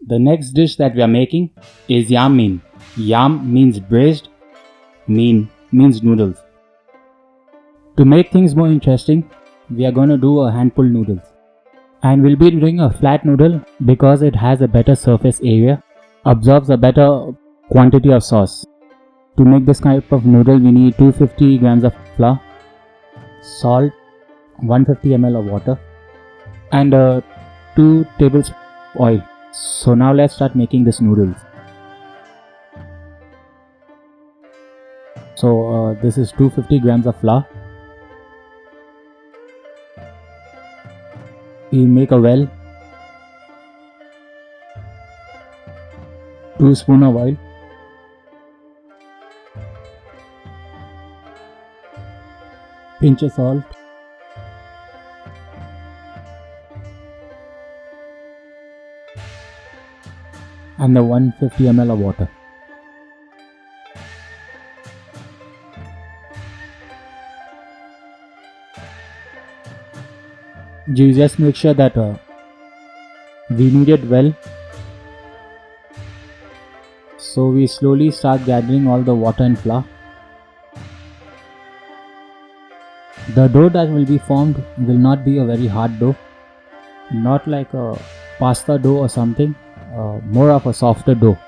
The next dish that we are making is yam mein. Yam means braised, mein means noodles. To make things more interesting, we are going to do a handful noodles. And we'll be doing a flat noodle because it has a better surface area, absorbs a better quantity of sauce. To make this type of noodle, we need 250 grams of flour, salt, 150 ml of water, and 2 tablespoons oil. So now let's start making this noodles. So this is 250 grams of flour. We make a well, 2 spoons of oil, pinch of salt, and the 150 ml of water. You just make sure that we knead it well. So we slowly start gathering all the water and flour. The dough that will be formed will not be a very hard dough, not like a pasta dough or something, more of a softer dough.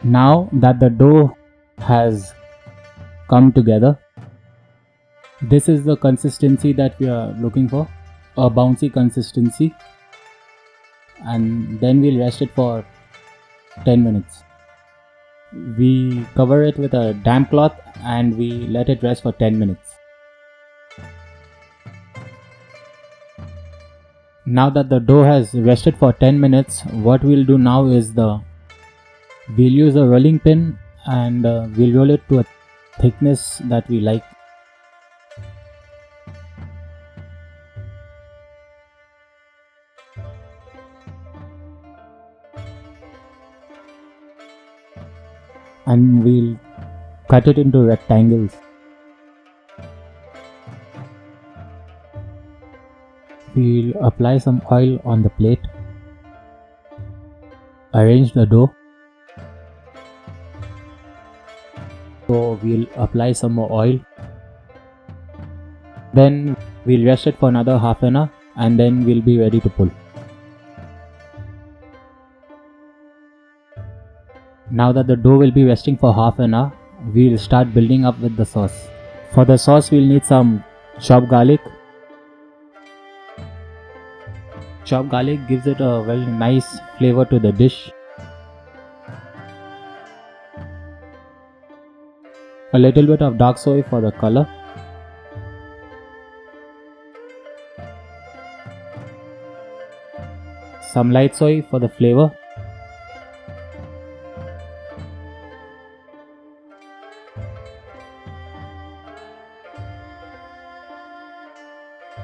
Now that the dough has come together, this is the consistency that we are looking for, a bouncy consistency, and then we'll rest it for 10 minutes. We cover it with a damp cloth and we let it rest for 10 minutes. Now that the dough has rested for 10 minutes, what we'll do now is we'll use a rolling pin and we'll roll it to a thickness that we like. And we'll cut it into rectangles. We'll apply some oil on the plate. Arrange the dough. So we'll apply some more oil. Then we'll rest it for another half an hour and then we'll be ready to pull. Now that the dough will be resting for half an hour, we'll start building up with the sauce. For the sauce, we'll need some chopped garlic. Chopped garlic gives it a very nice flavor to the dish. A little bit of dark soy for the color. Some light soy for the flavor.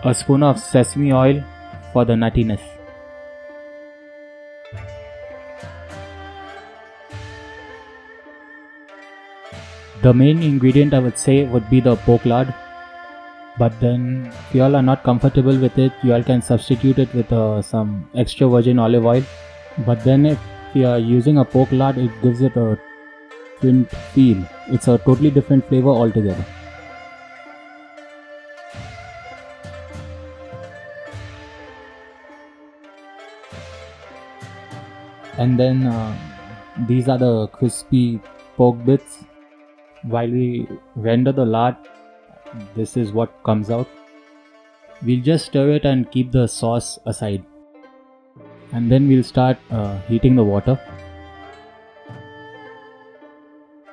A spoon of sesame oil for the nuttiness. The main ingredient I would say would be the pork lard, but then if you all are not comfortable with it, you all can substitute it with some extra virgin olive oil. But then if you are using a pork lard, it gives it a different feel. It's a totally different flavor altogether. And then these are the crispy pork bits. While we render the lard, this is what comes out. We'll just stir it and keep the sauce aside. And then we'll start heating the water.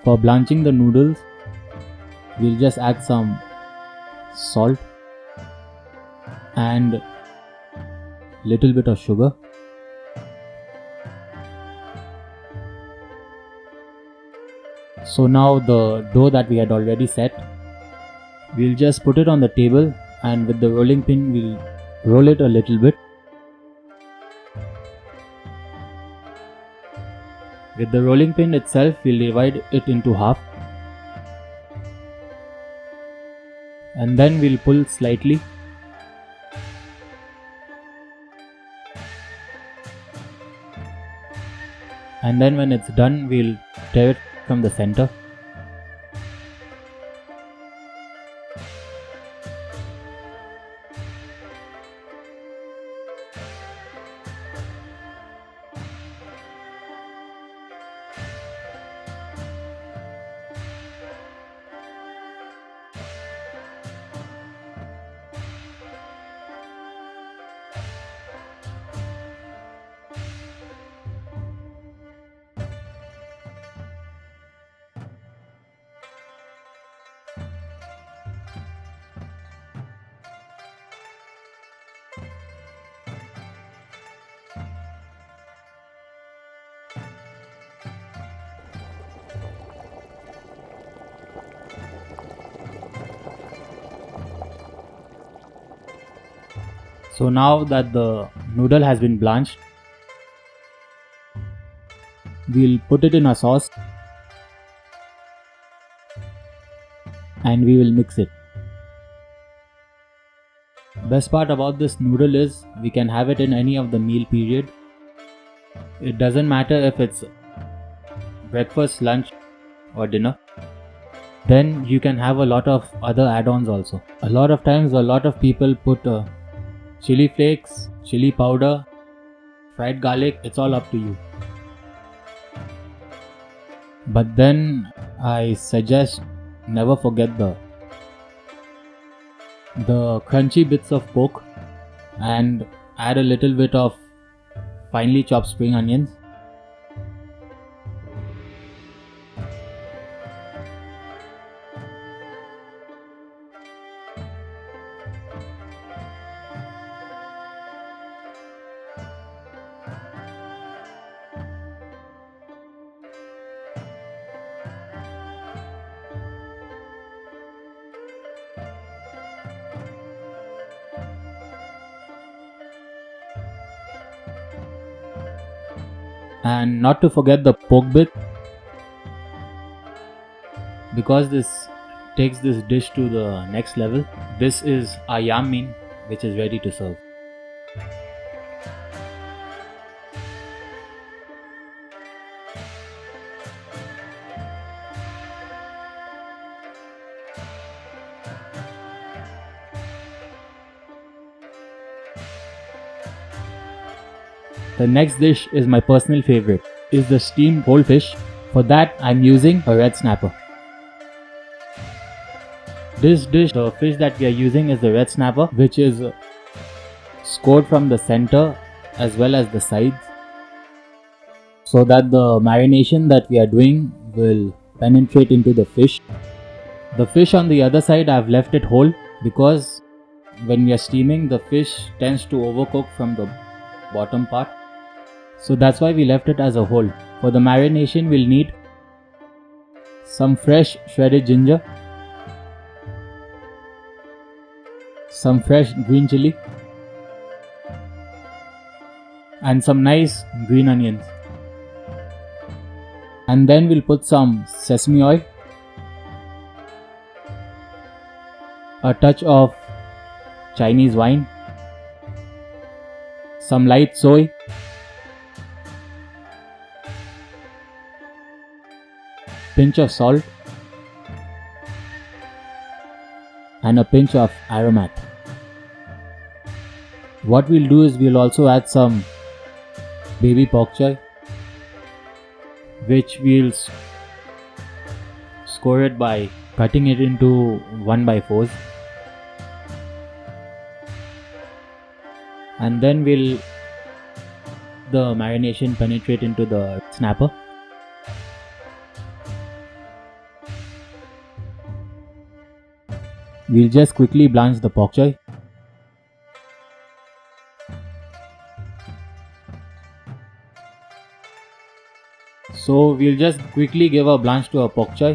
For blanching the noodles, we'll just add some salt and little bit of sugar. So now the dough that we had already set, we'll just put it on the table and with the rolling pin we'll roll it a little bit. With the rolling pin itself, we'll divide it into half and then we'll pull slightly and then when it's done we'll tear it from the center. So now that the noodle has been blanched, we'll put it in a sauce and we will mix it. Best part about this noodle is we can have it in any of the meal period. It doesn't matter if it's breakfast, lunch or dinner. Then you can have a lot of other add-ons also. A lot of times a lot of people put chili flakes, chili powder, fried garlic, it's all up to you. But then I suggest never forget the crunchy bits of pork and add a little bit of finely chopped spring onions. And not to forget the pork bit, because this takes this dish to the next level. This is our yam mein, which is ready to serve. The next dish is my personal favorite, is the steamed whole fish. For that I'm using a red snapper. This dish, the fish that we are using is the red snapper, which is scored from the center as well as the sides, so that the marination that we are doing will penetrate into the fish. The fish on the other side I've left it whole because when we are steaming the fish tends to overcook from the bottom part. So that's why we left it as a whole. For the marination we'll need some fresh shredded ginger, some fresh green chili and some nice green onions. And then we'll put some sesame oil, a touch of Chinese wine, some light soy, pinch of salt and a pinch of aromat. What we'll do is we'll also add some baby pak choi, which we'll score it by cutting it into 1/4s, and then we'll the marination penetrate into the snapper. We'll just quickly blanch the pak choi. So we'll just quickly give a blanch to our pak choi.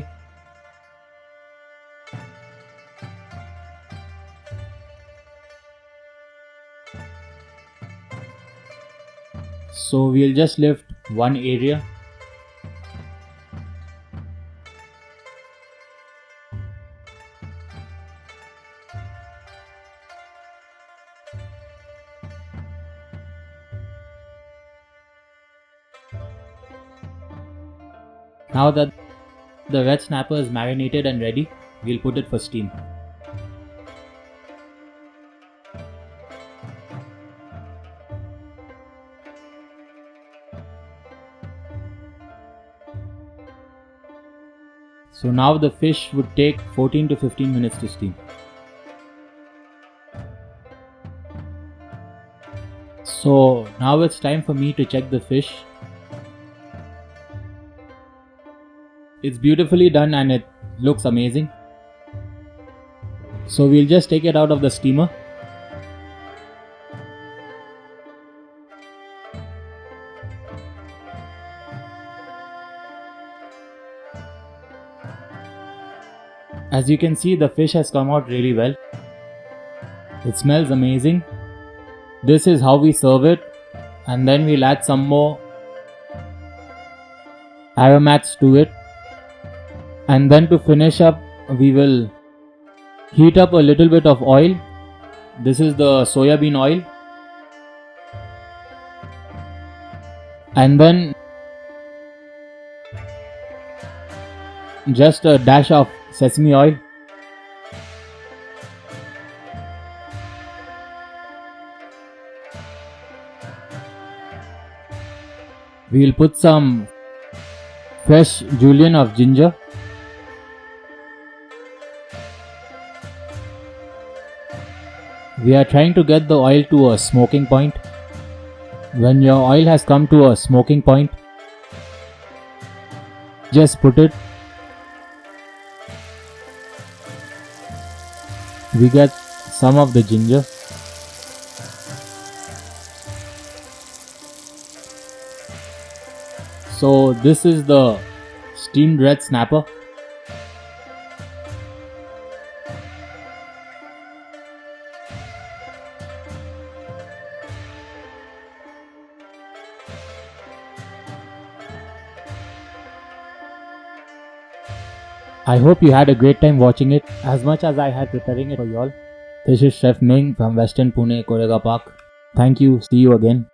So we'll just lift one area. Now that the red snapper is marinated and ready, we'll put it for steam. So now the fish would take 14 to 15 minutes to steam. So now it's time for me to check the fish. It's beautifully done and it looks amazing. So we'll just take it out of the steamer. As you can see, the fish has come out really well. It smells amazing. This is how we serve it, and then we'll add some more aromats to it. And then to finish up, we will heat up a little bit of oil. This is the soya bean oil. And then just a dash of sesame oil. We will put some fresh julienne of ginger. We are trying to get the oil to a smoking point. When your oil has come to a smoking point, just put it. We get some of the ginger. So this is the steamed red snapper. I hope you had a great time watching it as much as I had preparing it for y'all. This is Chef Ming from Western Pune, Korega Park. Thank you. See you again.